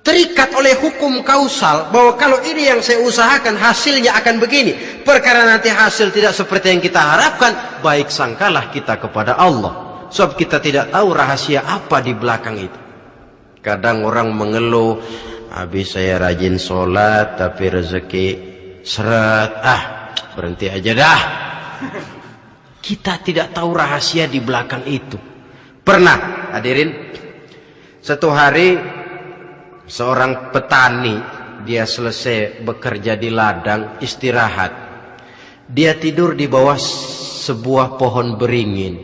terikat oleh hukum kausal, bahwa kalau ini yang saya usahakan hasilnya akan begini, perkara nanti hasil tidak seperti yang kita harapkan, baik sangkalah kita kepada Allah, sebab kita tidak tahu rahasia apa di belakang itu. Kadang orang mengeluh, habis saya rajin sholat tapi rezeki seret, berhenti aja dah. Kita tidak tahu rahasia di belakang itu. Pernah hadirin, satu hari seorang petani, dia selesai bekerja di ladang, istirahat. Dia tidur di bawah sebuah pohon beringin.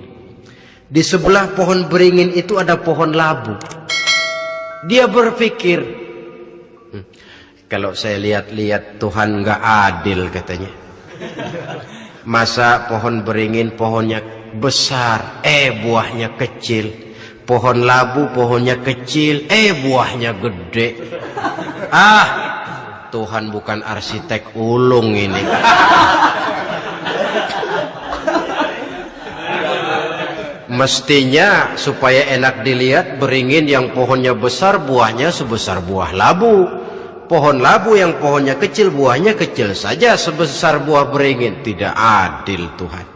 Di sebelah pohon beringin itu ada pohon labu. Dia berpikir, kalau saya lihat-lihat Tuhan nggak adil katanya. Masa pohon beringin pohonnya besar, buahnya kecil. Pohon labu pohonnya kecil, buahnya gede. Tuhan bukan arsitek ulung ini. Mestinya supaya enak dilihat, beringin yang pohonnya besar buahnya sebesar buah labu. Pohon labu yang pohonnya kecil buahnya kecil saja sebesar buah beringin. Tidak adil Tuhan.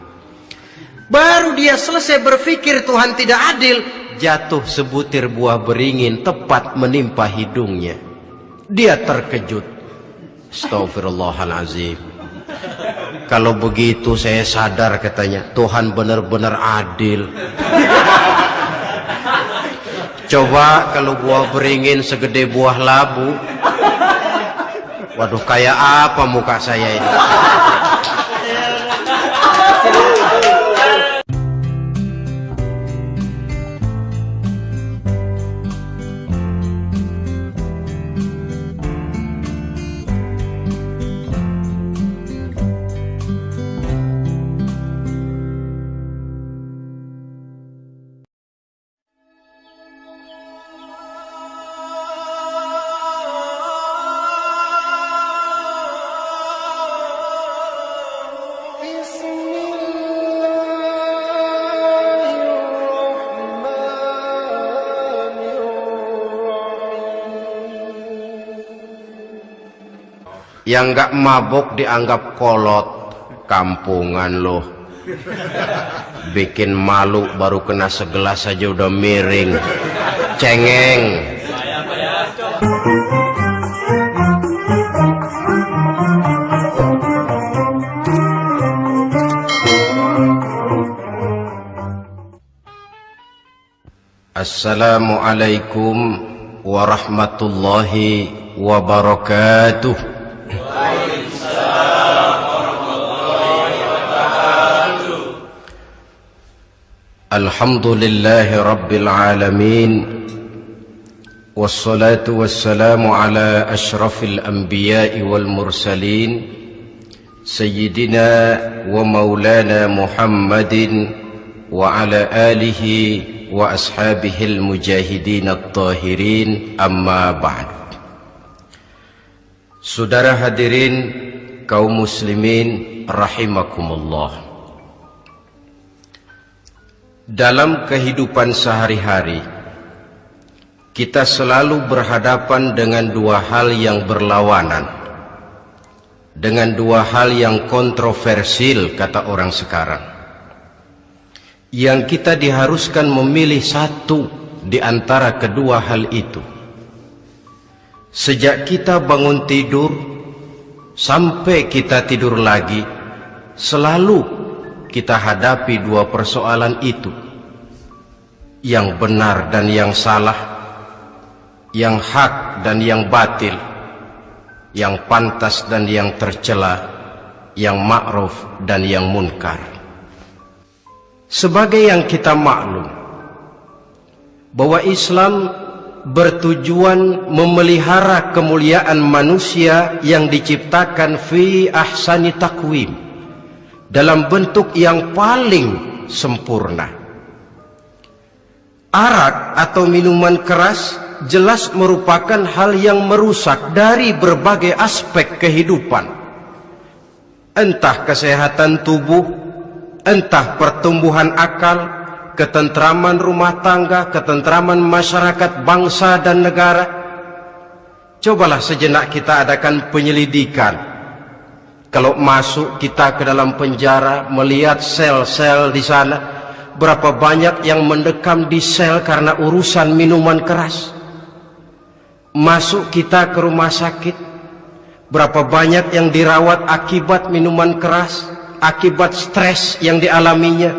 Baru dia selesai berpikir Tuhan tidak adil, jatuh sebutir buah beringin tepat menimpa hidungnya. Dia terkejut. Astagfirullahaladzim. Kalau begitu saya sadar katanya, Tuhan benar-benar adil. Coba kalau buah beringin segede buah labu, waduh, kayak apa muka saya ini? Yang nggak mabuk dianggap kolot, kampungan loh. Bikin malu baru kena segelas aja udah miring, cengeng. Assalamualaikum warahmatullahi wabarakatuh. Alhamdulillahi Rabbil Alamin, wassalatu wassalamu ala ashrafil anbiya'i wal mursalin, Sayyidina wa maulana Muhammadin wa ala alihi wa ashabihil mujahidin at-tahirin, amma ba'd. Saudara hadirin kaum muslimin rahimakumullah. Dalam kehidupan sehari-hari, kita selalu berhadapan dengan dua hal yang berlawanan, dengan dua hal yang kontroversial kata orang sekarang, yang kita diharuskan memilih satu di antara kedua hal itu. Sejak kita bangun tidur sampai kita tidur lagi, selalu kita hadapi dua persoalan itu, yang benar dan yang salah, yang hak dan yang batil, yang pantas dan yang tercela, yang ma'ruf dan yang munkar. Sebagai yang kita maklum bahwa Islam bertujuan memelihara kemuliaan manusia yang diciptakan fi ahsani takwim, dalam bentuk yang paling sempurna. Arak atau minuman keras jelas merupakan hal yang merusak dari berbagai aspek kehidupan, entah kesehatan tubuh, entah pertumbuhan akal, ketentraman rumah tangga, ketentraman masyarakat, bangsa dan negara. Cobalah sejenak kita adakan penyelidikan. Kalau masuk kita ke dalam penjara, melihat sel-sel di sana, berapa banyak yang mendekam di sel karena urusan minuman keras. Masuk kita ke rumah sakit, berapa banyak yang dirawat akibat minuman keras, akibat stres yang dialaminya.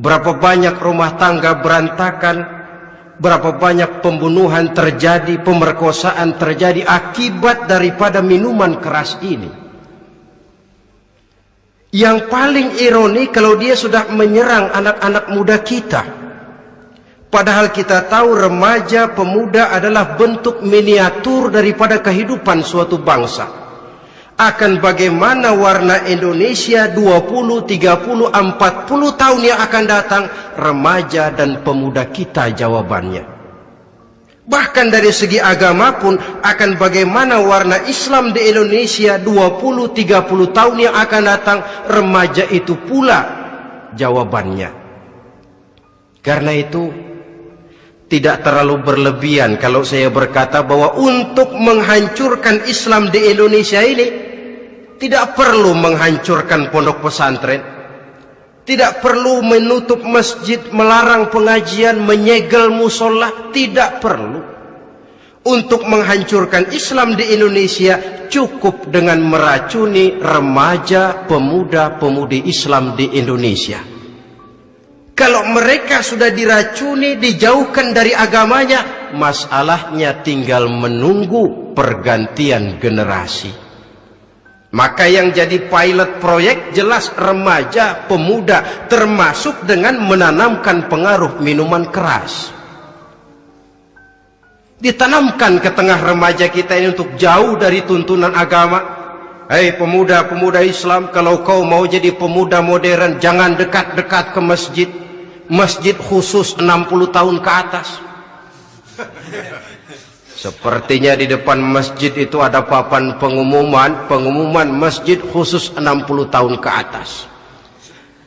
Berapa banyak rumah tangga berantakan, berapa banyak pembunuhan terjadi, pemerkosaan terjadi akibat daripada minuman keras ini. Yang paling ironi kalau dia sudah menyerang anak-anak muda kita. Padahal kita tahu remaja, pemuda adalah bentuk miniatur daripada kehidupan suatu bangsa. Akan bagaimana warna Indonesia 20, 30, 40 tahun yang akan datang, remaja dan pemuda kita jawabannya. Bahkan dari segi agama pun akan bagaimana warna Islam di Indonesia 20, 30 tahun yang akan datang, remaja itu pula jawabannya. Karena itu tidak terlalu berlebihan kalau saya berkata bahwa untuk menghancurkan Islam di Indonesia ini tidak perlu menghancurkan pondok pesantren, tidak perlu menutup masjid, melarang pengajian, menyegel musola, tidak perlu. Untuk menghancurkan Islam di Indonesia cukup dengan meracuni remaja, pemuda, pemudi Islam di Indonesia. Kalau mereka sudah diracuni, dijauhkan dari agamanya, masalahnya tinggal menunggu pergantian generasi. Maka yang jadi pilot proyek jelas remaja, pemuda, termasuk dengan menanamkan pengaruh minuman keras. Ditanamkan ke tengah remaja kita ini untuk jauh dari tuntunan agama. Hei pemuda-pemuda Islam, kalau kau mau jadi pemuda modern, jangan dekat-dekat ke masjid. Masjid khusus 60 tahun ke atas. Sepertinya di depan masjid itu ada papan pengumuman masjid khusus 60 tahun ke atas.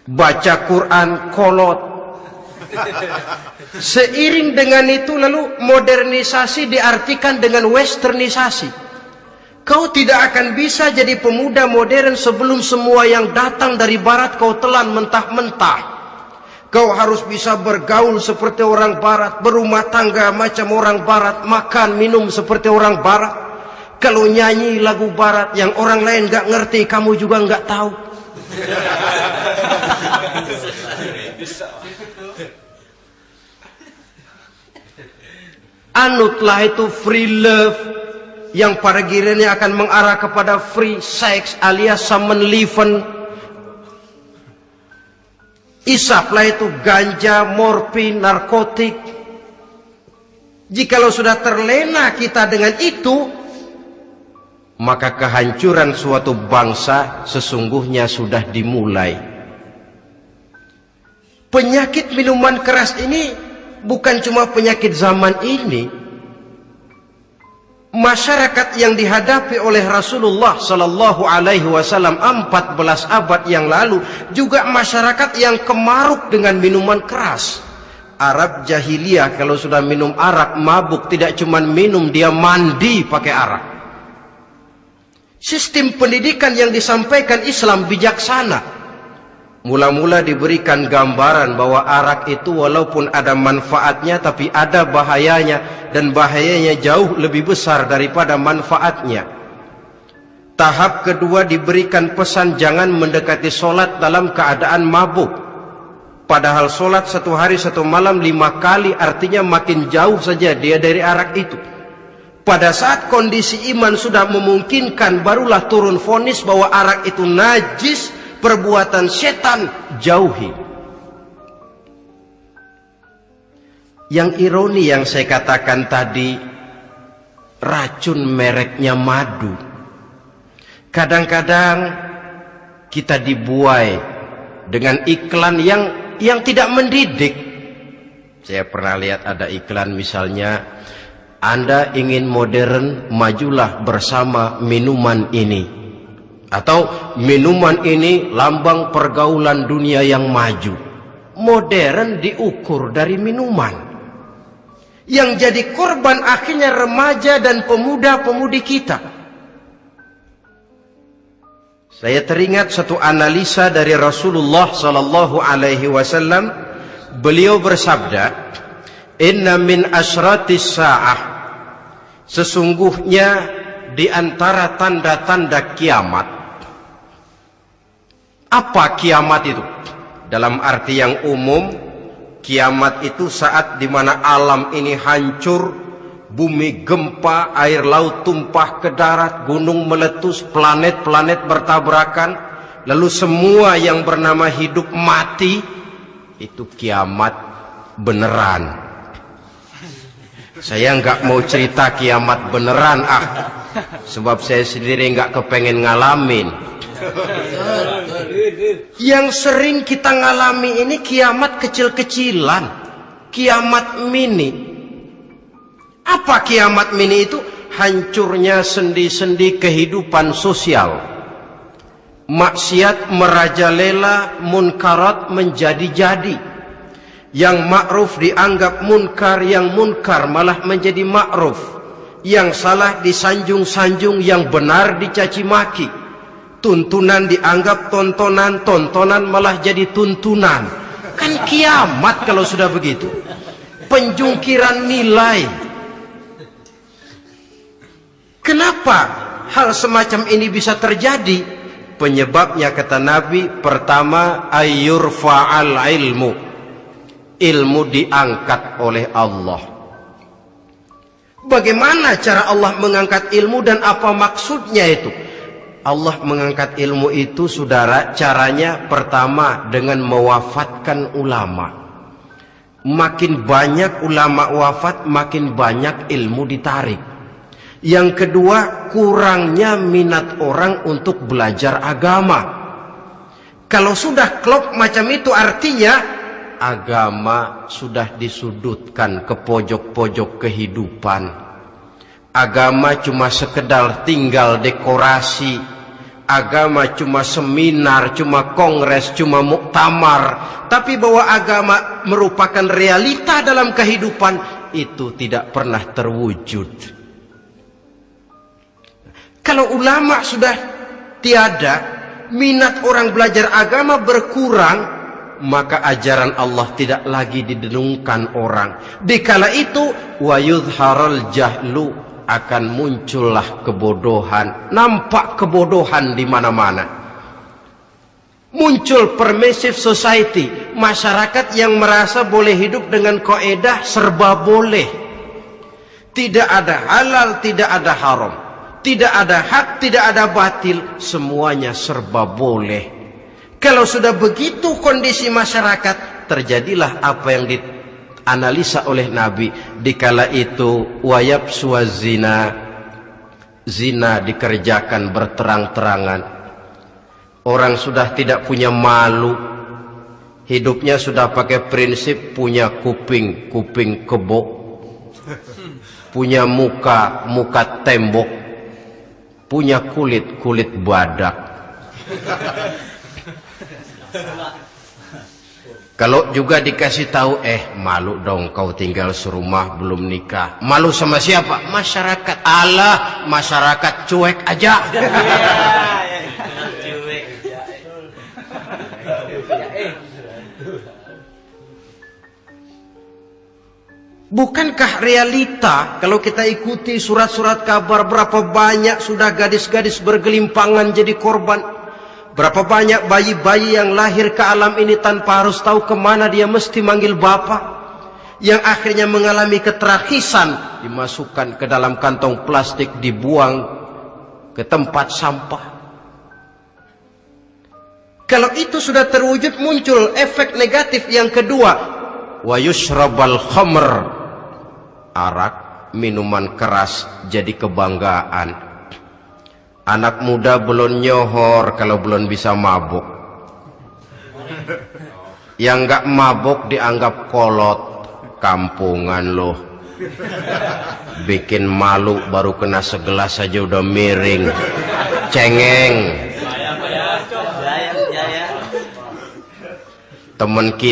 Baca Quran kolot. Seiring dengan itu lalu modernisasi diartikan dengan westernisasi. Kau tidak akan bisa jadi pemuda modern sebelum semua yang datang dari barat kau telan mentah-mentah. Kau harus bisa bergaul seperti orang barat, berumah tangga macam orang barat, makan minum seperti orang barat. Kalau nyanyi lagu barat yang orang lain gak ngerti, kamu juga gak tahu. Anutlah itu free love yang pada gilirannya akan mengarah kepada free sex alias samenleven. Isaplah itu ganja, morfin, narkotik. Jikalau sudah terlena kita dengan itu, maka kehancuran suatu bangsa sesungguhnya sudah dimulai. Penyakit minuman keras ini bukan cuma penyakit zaman ini. Masyarakat yang dihadapi oleh Rasulullah sallallahu alaihi wasallam 14 abad yang lalu juga masyarakat yang kemaruk dengan minuman keras. Arab jahiliyah kalau sudah minum arak mabuk, tidak cuma minum, dia mandi pakai arak. Sistem pendidikan yang disampaikan Islam bijaksana. Mula-mula diberikan gambaran bahwa arak itu walaupun ada manfaatnya tapi ada bahayanya, dan bahayanya jauh lebih besar daripada manfaatnya. Tahap kedua diberikan pesan jangan mendekati solat dalam keadaan mabuk. Padahal solat 1 hari 1 malam 5 kali, artinya makin jauh saja dia dari arak itu. Pada saat kondisi iman sudah memungkinkan, barulah turun vonis bahwa arak itu najis, perbuatan setan, jauhi. Yang ironi yang saya katakan tadi, racun mereknya madu. Kadang-kadang kita dibuai dengan iklan yang tidak mendidik. Saya pernah lihat ada iklan misalnya, Anda ingin modern, majulah bersama minuman ini. Atau minuman ini lambang pergaulan dunia yang maju. Modern diukur dari minuman. Yang jadi korban akhirnya remaja dan pemuda-pemudi kita. Saya teringat satu analisa dari Rasulullah sallallahu alaihi wasallam. Beliau bersabda, "Inna min asyratis sa'ah." Sesungguhnya di antara tanda-tanda kiamat. Apa kiamat itu? Dalam arti yang umum, kiamat itu saat di mana alam ini hancur, bumi gempa, air laut tumpah ke darat, gunung meletus, planet-planet bertabrakan, lalu semua yang bernama hidup mati. Itu kiamat beneran. Saya nggak mau cerita kiamat beneran, sebab saya sendiri nggak kepengen ngalamin. Yang sering kita ngalami ini kiamat kecil-kecilan, kiamat mini. Apa kiamat mini itu? Hancurnya sendi-sendi kehidupan sosial. Maksiat merajalela, munkarat menjadi-jadi. Yang ma'ruf dianggap munkar, yang munkar malah menjadi ma'ruf. Yang salah disanjung-sanjung, yang benar dicaci maki. Tuntunan dianggap tontonan, tontonan malah jadi tuntunan. Kan kiamat kalau sudah begitu. Penjungkiran nilai. Kenapa hal semacam ini bisa terjadi? Penyebabnya kata Nabi, pertama ayyurfa'al ilmu. Ilmu diangkat oleh Allah. Bagaimana cara Allah mengangkat ilmu dan apa maksudnya itu? Allah mengangkat ilmu itu, saudara, caranya pertama dengan mewafatkan ulama. Makin banyak ulama wafat, makin banyak ilmu ditarik. Yang kedua, kurangnya minat orang untuk belajar agama. Kalau sudah klop macam itu, artinya agama sudah disudutkan ke pojok-pojok kehidupan. Agama cuma sekedar tinggal dekorasi. Agama cuma seminar, cuma kongres, cuma muktamar. Tapi bahwa agama merupakan realita dalam kehidupan, itu tidak pernah terwujud. Kalau ulama sudah tiada, minat orang belajar agama berkurang, maka ajaran Allah tidak lagi didengungkan orang. Dikala itu wa yudharul jahlu, akan muncullah kebodohan. Nampak kebodohan di mana-mana. Muncul permissive society, masyarakat yang merasa boleh hidup dengan kaidah serba boleh. Tidak ada halal, tidak ada haram. Tidak ada hak, tidak ada batil, semuanya serba boleh. Kalau sudah begitu kondisi masyarakat, terjadilah apa yang dianalisa oleh Nabi. Dikala itu wayab suazina, zina dikerjakan berterang-terangan. Orang sudah tidak punya malu. Hidupnya sudah pakai prinsip punya kuping, kuping kebo. Punya muka, muka tembok. Punya kulit, kulit badak. Kalau juga dikasih tahu, malu dong kau tinggal serumah belum nikah. Malu sama siapa? Masyarakat. Allah, masyarakat cuek aja. Bukankah realita kalau kita ikuti surat-surat kabar, berapa banyak sudah gadis-gadis bergelimpangan jadi korban? Berapa banyak bayi-bayi yang lahir ke alam ini tanpa harus tahu kemana dia mesti manggil bapak, yang akhirnya mengalami keterakisan, dimasukkan ke dalam kantong plastik, dibuang ke tempat sampah. Kalau itu sudah terwujud, muncul efek negatif yang kedua, wa yushrabal khamr, arak, minuman keras jadi kebanggaan. Anak muda belum nyohor kalau belum bisa mabuk. Yang enggak mabuk dianggap kolot. Kampungan loh. Bikin malu baru kena segelas saja udah miring. Cengeng. Temen kita